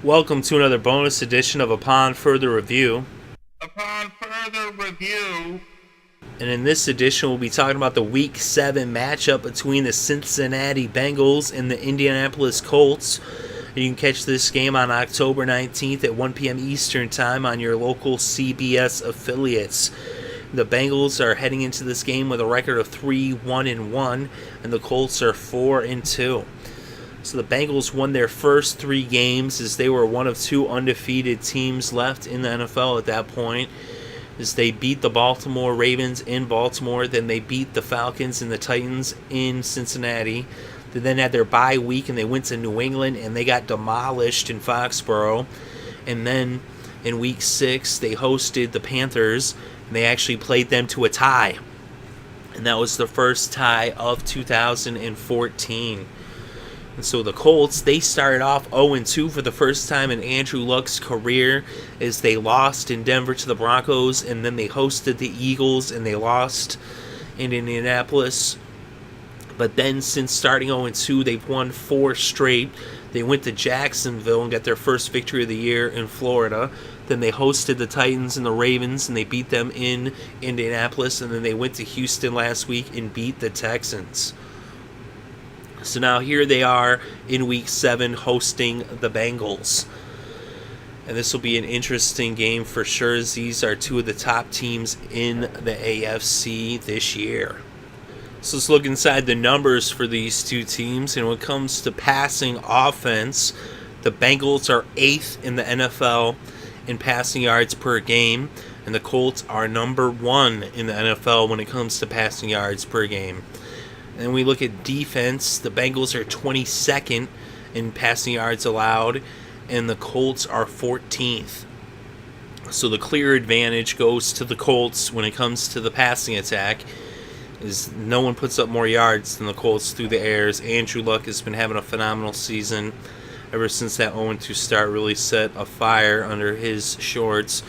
Welcome to another bonus edition of Upon Further Review. Upon further review, And in this edition, we'll be talking about the Week 7 matchup between the Cincinnati Bengals and the Indianapolis Colts. And you can catch this game on October 19th at 1 p.m. Eastern Time on your local CBS affiliates. The Bengals are heading into this game with a record of 3-1-1, and the Colts are 4-2. So the Bengals won their first 3 games as they were one of 2 undefeated teams left in the NFL at that point. As they beat the Baltimore Ravens in Baltimore, then they beat the Falcons and the Titans in Cincinnati. They then had their bye week and they went to New England and they got demolished in Foxborough. And then in week 6 they hosted the Panthers and they actually played them to a tie. And that was the first tie of 2014. And so the Colts, they started off 0-2 for the first time in Andrew Luck's career as they lost in Denver to the Broncos, and then they hosted the Eagles and they lost in Indianapolis. But then since starting 0-2, they've won 4 straight. They went to Jacksonville and got their first victory of the year in Florida. Then they hosted the Titans and the Ravens and they beat them in Indianapolis. And then they went to Houston last week and beat the Texans. So now here they are in Week 7 hosting the Bengals. And this will be an interesting game for sure, as these are 2 of the top teams in the AFC this year. So let's look inside the numbers for these 2 teams. And when it comes to passing offense, the Bengals are 8th in the NFL in passing yards per game. And the Colts are number 1 in the NFL when it comes to passing yards per game. And we look at defense, the Bengals are 22nd in passing yards allowed, and the Colts are 14th. So the clear advantage goes to the Colts when it comes to the passing attack, is no one puts up more yards than the Colts through the airs. Andrew Luck has been having a phenomenal season ever since that 0-2 start really set a fire under his shorts.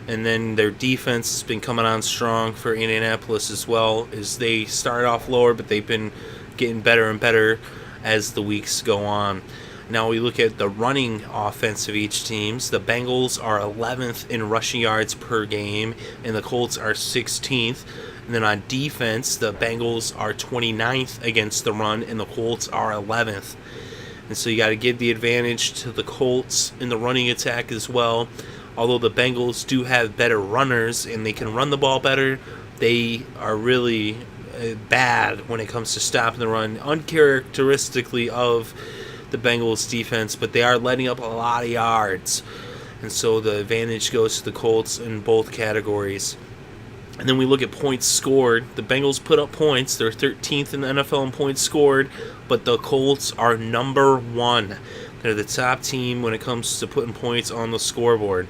And then their defense has been coming on strong for Indianapolis as well, as they started off lower, but they've been getting better and better as the weeks go on. Now we look at the running offense of each team. The Bengals are 11th in rushing yards per game, and the Colts are 16th. And then on defense, the Bengals are 29th against the run, and the Colts are 11th. And so you got to give the advantage to the Colts in the running attack as well. Although the Bengals do have better runners and they can run the ball better, they are really bad when it comes to stopping the run, uncharacteristically of the Bengals defense, but they are letting up a lot of yards. And so the advantage goes to the Colts in both categories. And then we look at points scored. The Bengals put up points. They're 13th in the NFL in points scored, but the Colts are number 1. They're the top team when it comes to putting points on the scoreboard.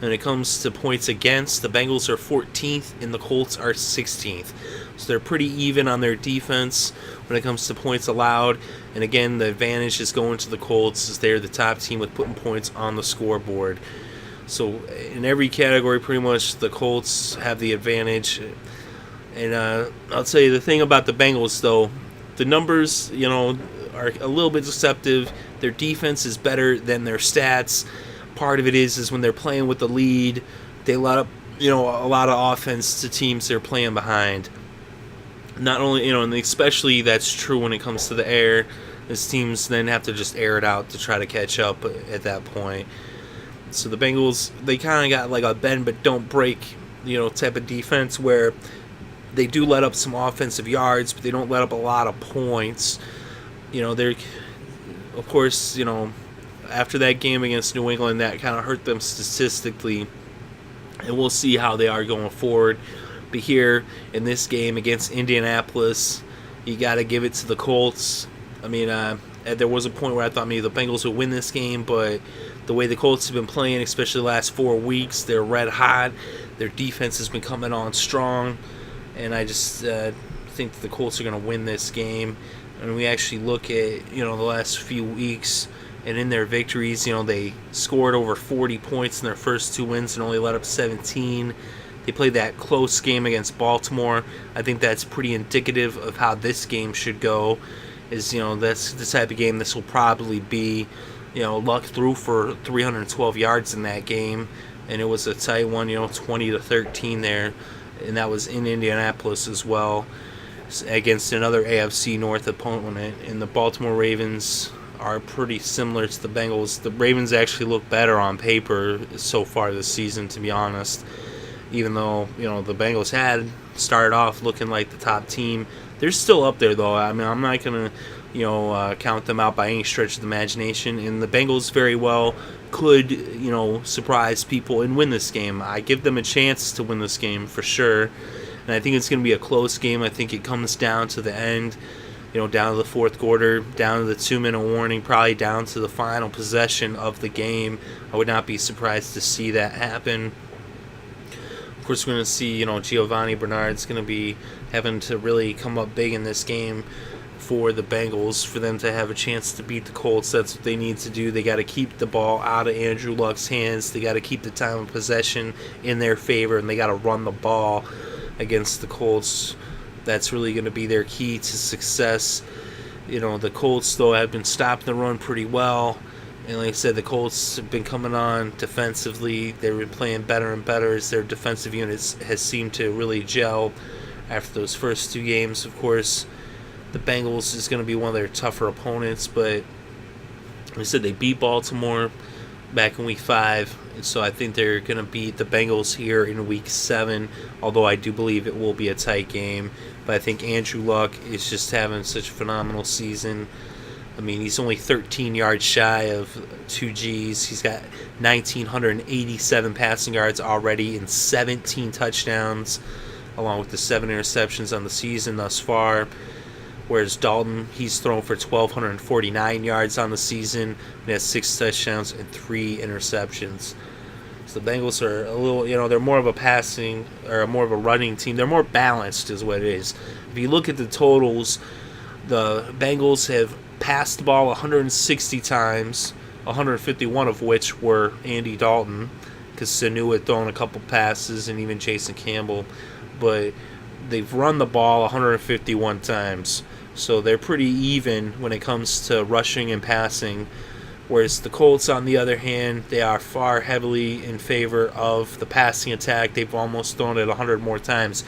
When it comes to points against, the Bengals are 14th and the Colts are 16th. So they're pretty even on their defense when it comes to points allowed. And again, the advantage is going to the Colts, as they're the top team with putting points on the scoreboard. So in every category, pretty much, the Colts have the advantage. And I'll tell you the thing about the Bengals, though, the numbers, are a little bit deceptive. Their defense is better than their stats. Part of it is when they're playing with the lead, they let up, a lot of offense to teams they're playing behind. Not only, and especially that's true when it comes to the air, as teams then have to just air it out to try to catch up at that point. So the Bengals, they kind of got like a bend but don't break, type of defense where they do let up some offensive yards, but they don't let up a lot of points. They're, of course, after that game against New England, that kind of hurt them statistically. And we'll see how they are going forward. But here in this game against Indianapolis, you got to give it to the Colts. I mean, there was a point where I thought maybe the Bengals would win this game, but the way the Colts have been playing, especially the last 4 weeks, they're red hot. Their defense has been coming on strong. And I just think that the Colts are going to win this game. And we actually look at, the last few weeks, and in their victories, they scored over 40 points in their first 2 wins and only let up 17. They played that close game against Baltimore. I think that's pretty indicative of how this game should go. That's the type of game this will probably be. Luck threw for 312 yards in that game, and it was a tight one, 20-13 there, and that was in Indianapolis as well, against another AFC North opponent. And the Baltimore Ravens are pretty similar to the Bengals. The Ravens actually look better on paper so far this season, to be honest. Even though, the Bengals had started off looking like the top team, they're still up there, though. I mean, I'm not going to, count them out by any stretch of the imagination. And the Bengals very well could, surprise people and win this game. I give them a chance to win this game for sure. And I think it's going to be a close game. I think it comes down to the end, down to the fourth quarter, down to the 2-minute warning, probably down to the final possession of the game. I would not be surprised to see that happen. Of course, we're going to see, Giovanni Bernard's going to be having to really come up big in this game for the Bengals, for them to have a chance to beat the Colts. That's what they need to do. They got to keep the ball out of Andrew Luck's hands. They got to keep the time of possession in their favor, and they got to run the ball against the Colts. That's really going to be their key to success. The Colts, though, have been stopping the run pretty well. And like I said, the Colts have been coming on defensively. They've been playing better and better as their defensive units has seemed to really gel after those first two games. Of course, the Bengals is going to be one of their tougher opponents, but like I said, they beat Baltimore back in Week 5, and so I think they're going to beat the Bengals here in Week 7, although I do believe it will be a tight game. But I think Andrew Luck is just having such a phenomenal season. I mean, he's only 13 yards shy of 2 Gs. He's got 1,987 passing yards already and 17 touchdowns, along with the 7 interceptions on the season thus far. Whereas Dalton, he's thrown for 1,249 yards on the season, and has 6 touchdowns and 3 interceptions. So the Bengals are a little, they're more of a passing, or more of a running team. They're more balanced is what it is. If you look at the totals, the Bengals have passed the ball 160 times, 151 of which were Andy Dalton, because Sanu had thrown a couple passes, and even Jason Campbell. But they've run the ball 151 times. So they're pretty even when it comes to rushing and passing. Whereas the Colts, on the other hand, they are far heavily in favor of the passing attack. They've almost thrown it 100 more times.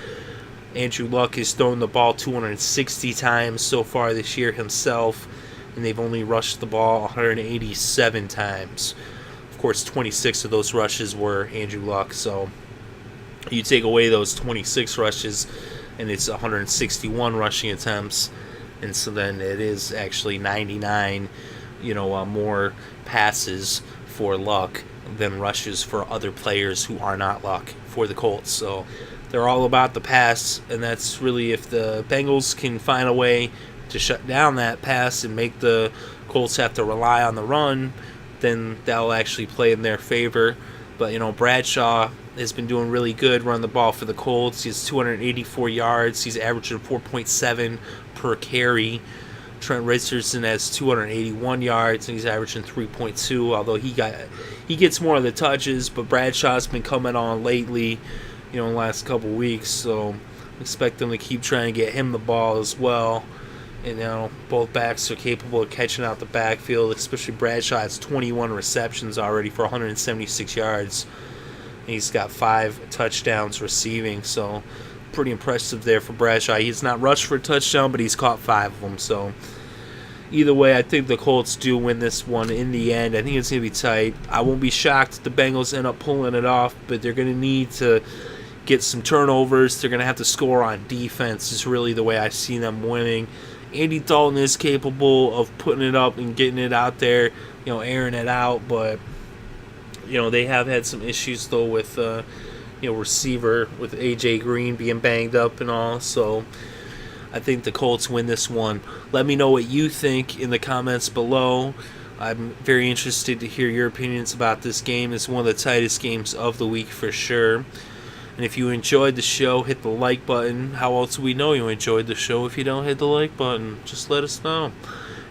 Andrew Luck has thrown the ball 260 times so far this year himself, and they've only rushed the ball 187 times. Of course, 26 of those rushes were Andrew Luck, so you take away those 26 rushes, and it's 161 rushing attempts, and so then it is actually 99, more passes for Luck than rushes for other players who are not Luck for the Colts. So they're all about the pass, and that's really, if the Bengals can find a way to shut down that pass and make the Colts have to rely on the run, then that'll actually play in their favor. But, Bradshaw has been doing really good running the ball for the Colts. He has 284 yards. He's averaging 4.7 per carry. Trent Richardson has 281 yards, and he's averaging 3.2, although he gets more of the touches, but Bradshaw's been coming on lately, in the last couple weeks, so expect them to keep trying to get him the ball as well. And, both backs are capable of catching out the backfield, especially Bradshaw has 21 receptions already for 176 yards. And he's got 5 touchdowns receiving, so pretty impressive there for Bradshaw. He's not rushed for a touchdown, but he's caught 5 of them. So either way, I think the Colts do win this one in the end. I think it's going to be tight. I won't be shocked if the Bengals end up pulling it off, but they're going to need to get some turnovers. They're going to have to score on defense is really the way I see them winning. Andy Dalton is capable of putting it up and getting it out there, airing it out, but they have had some issues though with receiver, with AJ Green being banged up and all. So I think the Colts win this one. Let me know what you think in the comments below. I'm very interested to hear your opinions about this game. It's one of the tightest games of the week for sure. And if you enjoyed the show, hit the like button. How else do we know you enjoyed the show if you don't hit the like button? Just let us know.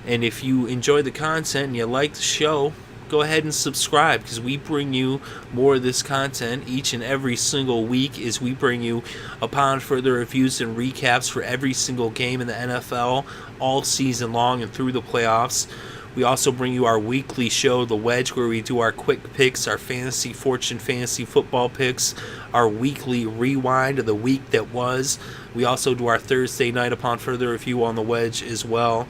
And if you enjoyed the content and you like the show, go ahead and subscribe, because we bring you more of this content each and every single week as we bring you upon further reviews and recaps for every single game in the NFL all season long and through the playoffs. We also bring you our weekly show, The Wedge, where we do our quick picks, our fantasy football picks, our weekly rewind of the week that was. We also do our Thursday night Upon Further Review on The Wedge as well.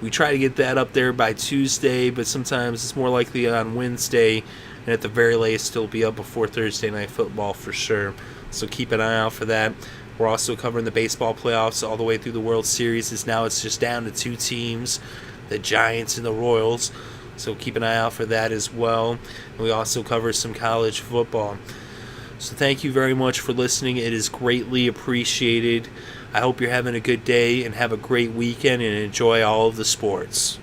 We try to get that up there by Tuesday, but sometimes it's more likely on Wednesday, and at the very latest it'll be up before Thursday Night Football for sure. So keep an eye out for that. We're also covering the baseball playoffs all the way through the World Series, as now it's just down to 2 teams, the Giants and the Royals. So keep an eye out for that as well. And we also cover some college football. So thank you very much for listening. It is greatly appreciated. I hope you're having a good day and have a great weekend and enjoy all of the sports.